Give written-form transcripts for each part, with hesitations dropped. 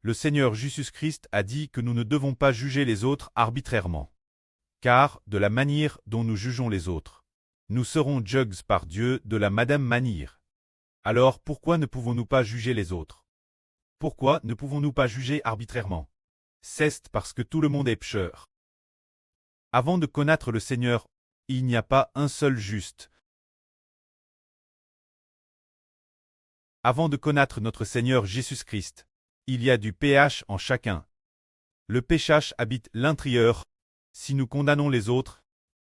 le Seigneur Jésus-Christ a dit que nous ne devons pas juger les autres arbitrairement. Car, de la manière dont nous jugeons les autres, nous serons jugés par Dieu de la même manière. Alors pourquoi ne pouvons-nous pas juger les autres? Pourquoi ne pouvons-nous pas juger arbitrairement? C'est parce que tout le monde est pécheur. Avant de connaître le Seigneur, il n'y a pas un seul juste. Avant de connaître notre Seigneur Jésus-Christ, il y a du péché en chacun. Le péché habite l'intérieur. Si nous condamnons les autres,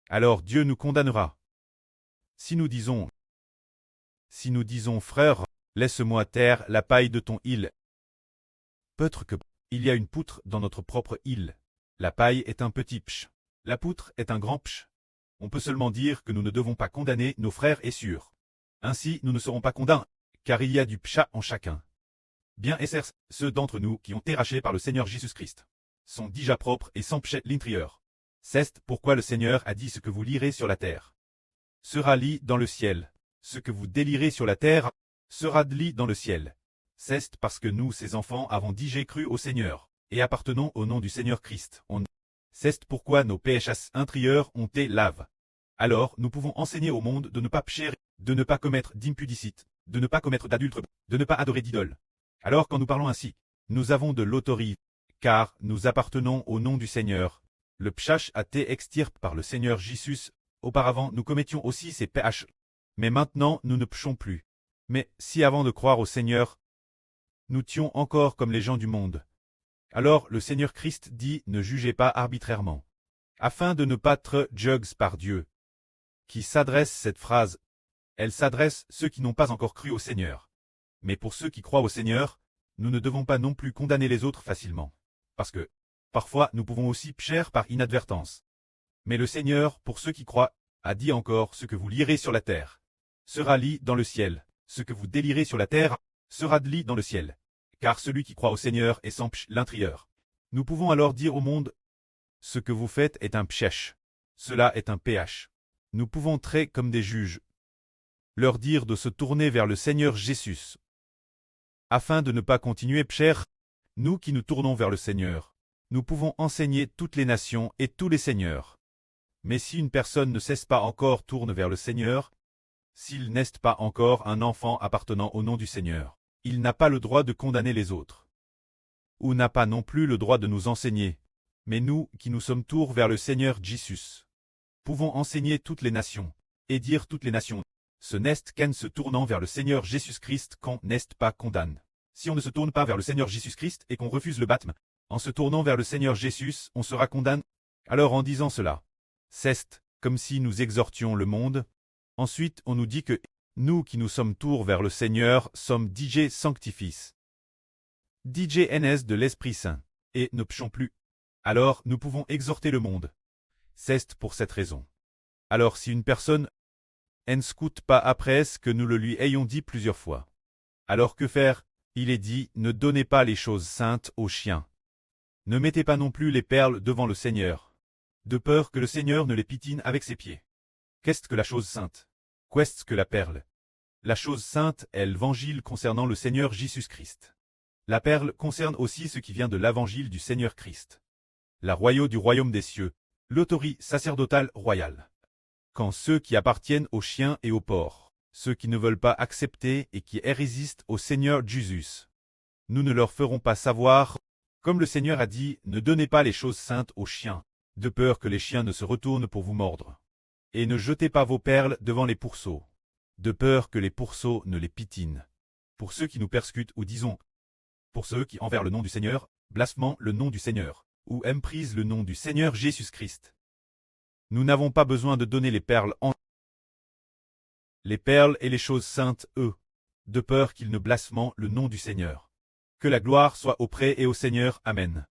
alors Dieu nous condamnera. Si nous disons, frère, laisse-moi taire la paille de ton île. Peut-être que il y a une poutre dans notre propre île. La paille est un petit pch. La poutre est un grand pch. On peut seulement dire que nous ne devons pas condamner nos frères et sœurs. Ainsi, nous ne serons pas condamnés, car il y a du pcha en chacun. Bien essers, ceux d'entre nous qui ont été rachetés par le Seigneur Jésus-Christ sont déjà propres et sans pchet l'intérieur. C'est pourquoi le Seigneur a dit ce que vous lirez sur la terre sera lit dans le ciel. Ce que vous délirez sur la terre sera lit dans le ciel. C'est parce que nous, ses enfants, avons déjà cru au Seigneur et appartenons au nom du Seigneur Christ. C'est pourquoi nos péchés intérieurs ont été lavés. Alors, nous pouvons enseigner au monde de ne pas pécher, de ne pas commettre d'impudicite, de ne pas commettre d'adultère, de ne pas adorer d'idole. Alors quand nous parlons ainsi, nous avons de l'autorité, car nous appartenons au nom du Seigneur. Le péché a été extirpé par le Seigneur Jésus. Auparavant, nous commettions aussi ces péchés. Mais maintenant, nous ne péchons plus. Mais si avant de croire au Seigneur, nous étions encore comme les gens du monde, alors le Seigneur Christ dit « Ne jugez pas arbitrairement », afin de ne pas être jugés par Dieu. Qui s'adresse cette phrase? Elle s'adresse ceux qui n'ont pas encore cru au Seigneur. Mais pour ceux qui croient au Seigneur, nous ne devons pas non plus condamner les autres facilement. Parce que, parfois, nous pouvons aussi pécher par inadvertance. Mais le Seigneur, pour ceux qui croient, a dit encore « Ce que vous lirez sur la terre sera lit dans le ciel. Ce que vous délirez sur la terre sera lit dans le ciel. Car celui qui croit au Seigneur est sans péché l'intérieur. » Nous pouvons alors dire au monde « Ce que vous faites est un péché. Cela est un péché. » Nous pouvons traiter comme des juges, leur dire de se tourner vers le Seigneur Jésus. Afin de ne pas continuer pécher, nous qui nous tournons vers le Seigneur, nous pouvons enseigner toutes les nations et tous les seigneurs. Mais si une personne ne cesse pas encore tourne vers le Seigneur, s'il n'est pas encore un enfant appartenant au nom du Seigneur, il n'a pas le droit de condamner les autres. Ou n'a pas non plus le droit de nous enseigner. Mais nous, qui nous sommes tournés vers le Seigneur Jésus, pouvons enseigner toutes les nations, et dire toutes les nations. Ce n'est qu'en se tournant vers le Seigneur Jésus-Christ qu'on n'est pas condamné. Si on ne se tourne pas vers le Seigneur Jésus-Christ et qu'on refuse le baptême, en se tournant vers le Seigneur Jésus, on sera condamné. Alors en disant cela, c'est comme si nous exhortions le monde. Ensuite, on nous dit que nous qui nous sommes tournés vers le Seigneur sommes DJ Sanctifis, DJ NS de l'Esprit Saint, et ne péchons plus. Alors nous pouvons exhorter le monde. C'est pour cette raison. Alors si une personne ne scoute pas après ce que nous le lui ayons dit plusieurs fois. Alors que faire? Il est dit, ne donnez pas les choses saintes aux chiens. Ne mettez pas non plus les perles devant le Seigneur, de peur que le Seigneur ne les pitine avec ses pieds. Qu'est-ce que la chose sainte? Qu'est-ce que la perle? La chose sainte est l'évangile concernant le Seigneur Jésus-Christ. La perle concerne aussi ce qui vient de l'évangile du Seigneur Christ. La royauté du royaume des cieux, l'autorité sacerdotale royale. Quand ceux qui appartiennent aux chiens et aux porcs, ceux qui ne veulent pas accepter et qui résistent au Seigneur Jésus, nous ne leur ferons pas savoir, comme le Seigneur a dit, ne donnez pas les choses saintes aux chiens, de peur que les chiens ne se retournent pour vous mordre. Et ne jetez pas vos perles devant les pourceaux, de peur que les pourceaux ne les pitinent. Pour ceux qui nous persécutent ou disons, pour ceux qui envers le nom du Seigneur, blasphèment le nom du Seigneur, ou méprisent le nom du Seigneur Jésus-Christ. Nous n'avons pas besoin de donner les perles et les choses saintes, eux, de peur qu'ils ne blasphèment le nom du Seigneur. Que la gloire soit auprès et au Seigneur. Amen.